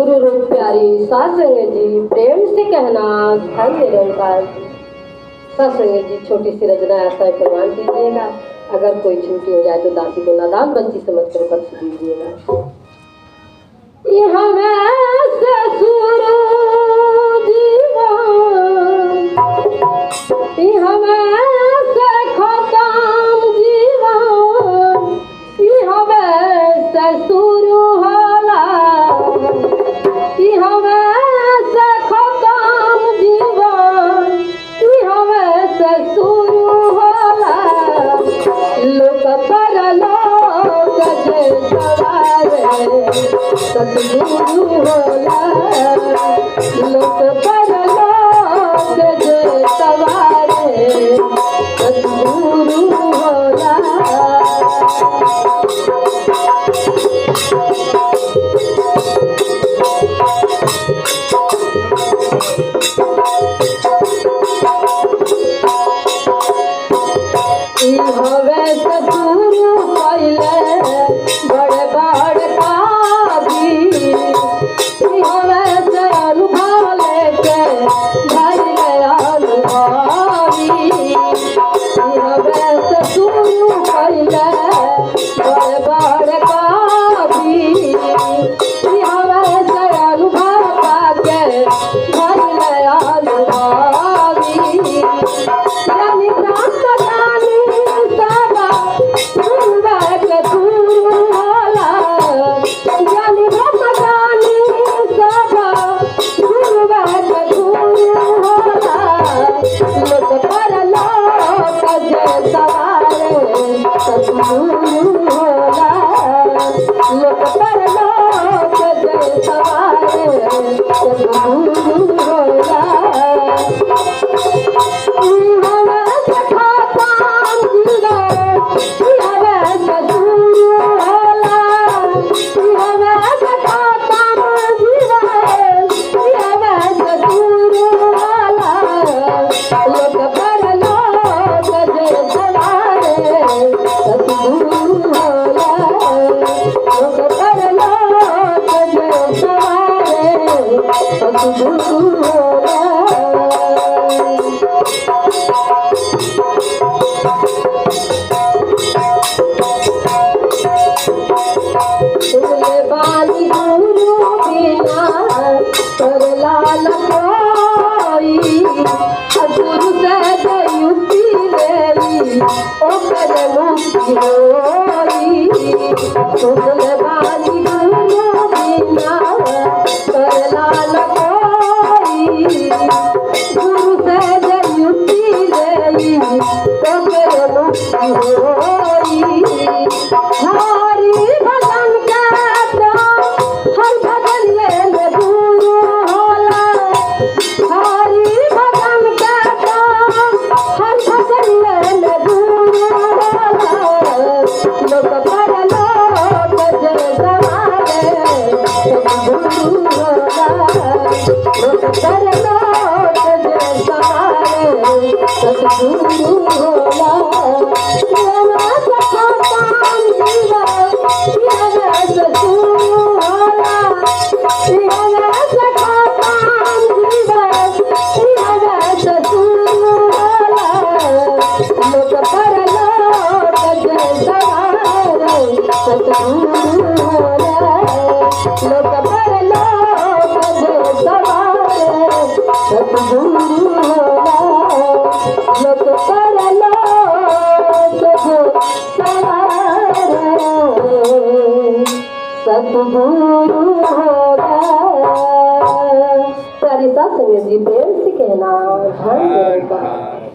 गुरु रूप प्यारी सत्संग जी, प्रेम से कहना ध्यान दे निरंकार। सत्संग जी, छोटी सी रचना ऐसा है, प्रमाण कीजिएगा। अगर कोई छूटी हो जाए तो दासी को नादान बच्ची समझ कर बख्श दीजिएगा। सतगुरु होला लोक परलोक जे सवारे, सतगुरु होला। हवे सतगुरु पहले बड़े बड़े प्यारी सत्संग जी, प्रेम से कहना ध्यान देगा।